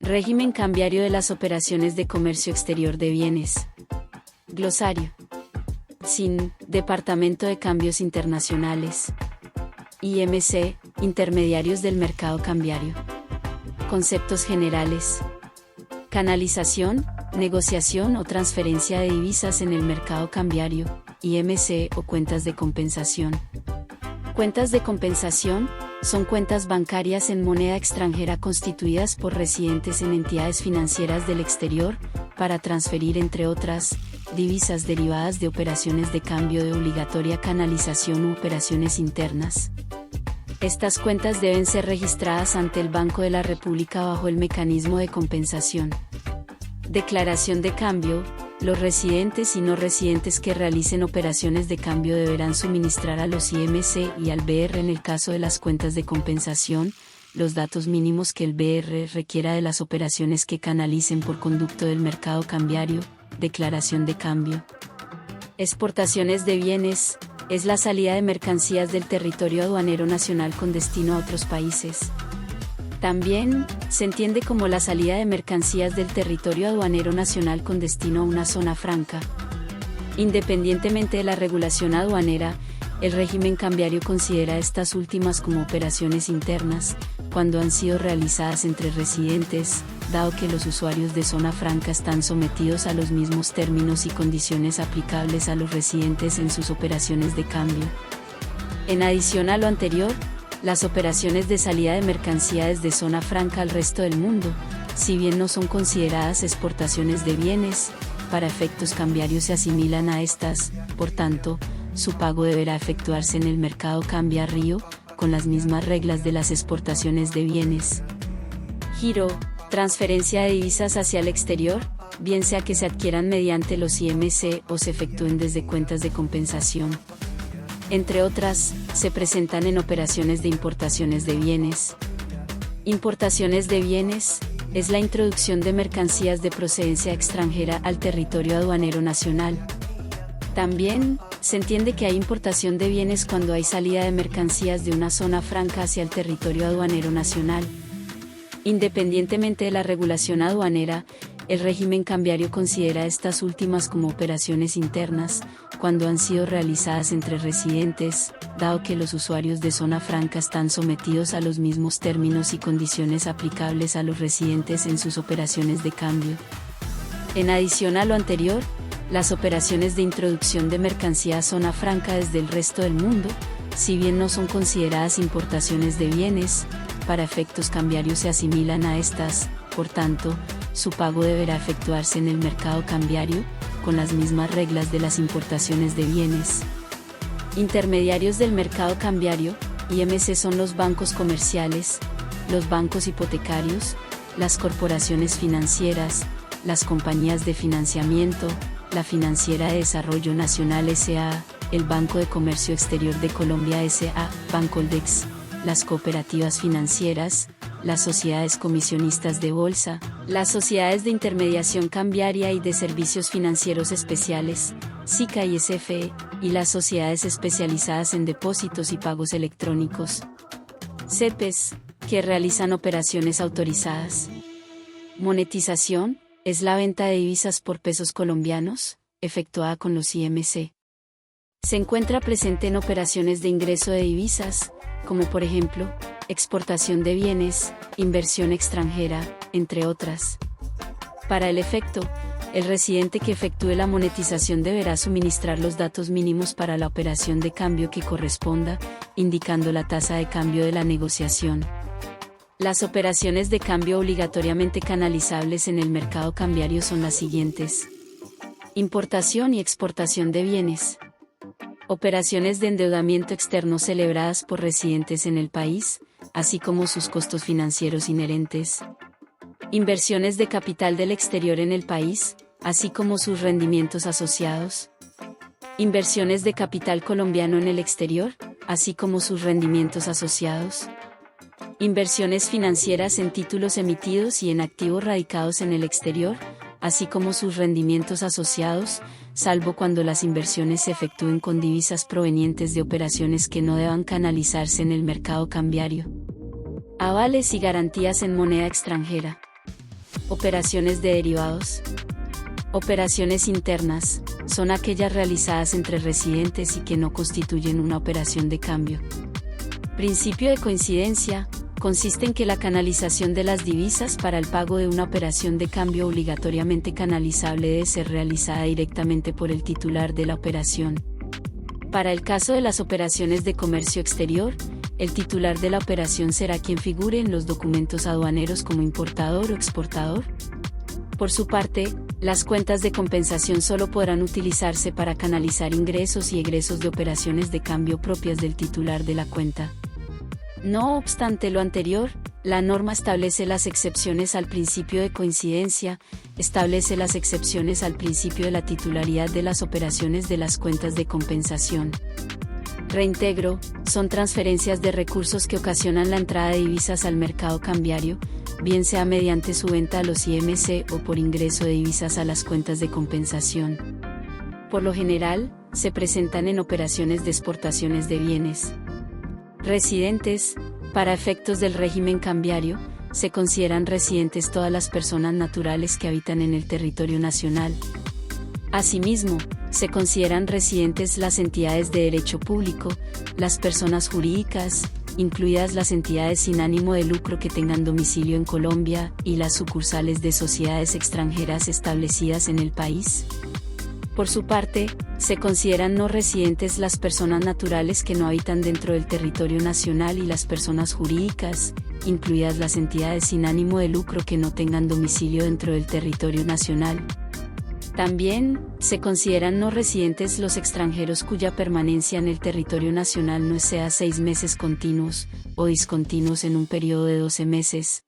Régimen cambiario de las operaciones de comercio exterior de bienes. Glosario. SIN, Departamento de Cambios Internacionales. IMC, Intermediarios del mercado cambiario. Conceptos generales. Canalización, negociación o transferencia de divisas en el mercado cambiario, IMC o cuentas de compensación. Cuentas de compensación son cuentas bancarias en moneda extranjera constituidas por residentes en entidades financieras del exterior, para transferir, entre otras, divisas derivadas de operaciones de cambio de obligatoria canalización u operaciones internas. Estas cuentas deben ser registradas ante el Banco de la República bajo el mecanismo de compensación. Declaración de cambio. Los residentes y no residentes que realicen operaciones de cambio deberán suministrar a los IMC y al BR, en el caso de las cuentas de compensación, los datos mínimos que el BR requiera de las operaciones que canalicen por conducto del mercado cambiario. Declaración de cambio. Exportaciones de bienes. Es la salida de mercancías del territorio aduanero nacional con destino a otros países. También se entiende como la salida de mercancías del territorio aduanero nacional con destino a una zona franca. Independientemente de la regulación aduanera, el régimen cambiario considera estas últimas como operaciones internas, cuando han sido realizadas entre residentes, dado que los usuarios de zona franca están sometidos a los mismos términos y condiciones aplicables a los residentes en sus operaciones de cambio. En adición a lo anterior, las operaciones de salida de mercancía desde zona franca al resto del mundo, si bien no son consideradas exportaciones de bienes, para efectos cambiarios se asimilan a estas, por tanto, su pago deberá efectuarse en el mercado cambiario, con las mismas reglas de las exportaciones de bienes. Giro, transferencia de divisas hacia el exterior, bien sea que se adquieran mediante los IMC o se efectúen desde cuentas de compensación. Entre otras, se presentan en operaciones de importaciones de bienes. Importaciones de bienes es la introducción de mercancías de procedencia extranjera al territorio aduanero nacional. También se entiende que hay importación de bienes cuando hay salida de mercancías de una zona franca hacia el territorio aduanero nacional. Independientemente de la regulación aduanera, el régimen cambiario considera estas últimas como operaciones internas, cuando han sido realizadas entre residentes, dado que los usuarios de zona franca están sometidos a los mismos términos y condiciones aplicables a los residentes en sus operaciones de cambio. En adición a lo anterior, las operaciones de introducción de mercancía a zona franca desde el resto del mundo, si bien no son consideradas importaciones de bienes, para efectos cambiarios se asimilan a estas, por tanto, su pago deberá efectuarse en el mercado cambiario, con las mismas reglas de las importaciones de bienes. Intermediarios del mercado cambiario, IMC, son los bancos comerciales, los bancos hipotecarios, las corporaciones financieras, las compañías de financiamiento, la Financiera de Desarrollo Nacional S.A., el Banco de Comercio Exterior de Colombia S.A., Bancoldex, las cooperativas financieras, las sociedades comisionistas de bolsa, las sociedades de intermediación cambiaria y de servicios financieros especiales, SICA y SFE, y las sociedades especializadas en depósitos y pagos electrónicos, CEPES, que realizan operaciones autorizadas. Monetización es la venta de divisas por pesos colombianos, efectuada con los IMC. Se encuentra presente en operaciones de ingreso de divisas, como por ejemplo, exportación de bienes, inversión extranjera, entre otras. Para el efecto, el residente que efectúe la monetización deberá suministrar los datos mínimos para la operación de cambio que corresponda, indicando la tasa de cambio de la negociación. Las operaciones de cambio obligatoriamente canalizables en el mercado cambiario son las siguientes: importación y exportación de bienes. Operaciones de endeudamiento externo celebradas por residentes en el país, así como sus costos financieros inherentes. Inversiones de capital del exterior en el país, así como sus rendimientos asociados. Inversiones de capital colombiano en el exterior, así como sus rendimientos asociados. Inversiones financieras en títulos emitidos y en activos radicados en el exterior, así como sus rendimientos asociados, salvo cuando las inversiones se efectúen con divisas provenientes de operaciones que no deban canalizarse en el mercado cambiario. Avales y garantías en moneda extranjera. Operaciones de derivados. Operaciones internas son aquellas realizadas entre residentes y que no constituyen una operación de cambio. Principio de coincidencia consiste en que la canalización de las divisas para el pago de una operación de cambio obligatoriamente canalizable debe ser realizada directamente por el titular de la operación. Para el caso de las operaciones de comercio exterior, el titular de la operación será quien figure en los documentos aduaneros como importador o exportador. Por su parte, las cuentas de compensación solo podrán utilizarse para canalizar ingresos y egresos de operaciones de cambio propias del titular de la cuenta. No obstante lo anterior, la norma establece las excepciones al principio de coincidencia, establece las excepciones al principio de la titularidad de las operaciones de las cuentas de compensación. Reintegro, son transferencias de recursos que ocasionan la entrada de divisas al mercado cambiario, bien sea mediante su venta a los IMC o por ingreso de divisas a las cuentas de compensación. Por lo general, se presentan en operaciones de exportaciones de bienes. Residentes, para efectos del régimen cambiario, se consideran residentes todas las personas naturales que habitan en el territorio nacional. Asimismo, se consideran residentes las entidades de derecho público, las personas jurídicas, incluidas las entidades sin ánimo de lucro que tengan domicilio en Colombia, y las sucursales de sociedades extranjeras establecidas en el país. Por su parte, se consideran no residentes las personas naturales que no habitan dentro del territorio nacional y las personas jurídicas, incluidas las entidades sin ánimo de lucro que no tengan domicilio dentro del territorio nacional. También, se consideran no residentes los extranjeros cuya permanencia en el territorio nacional no sea 6 meses continuos, o discontinuos en un periodo de 12 meses,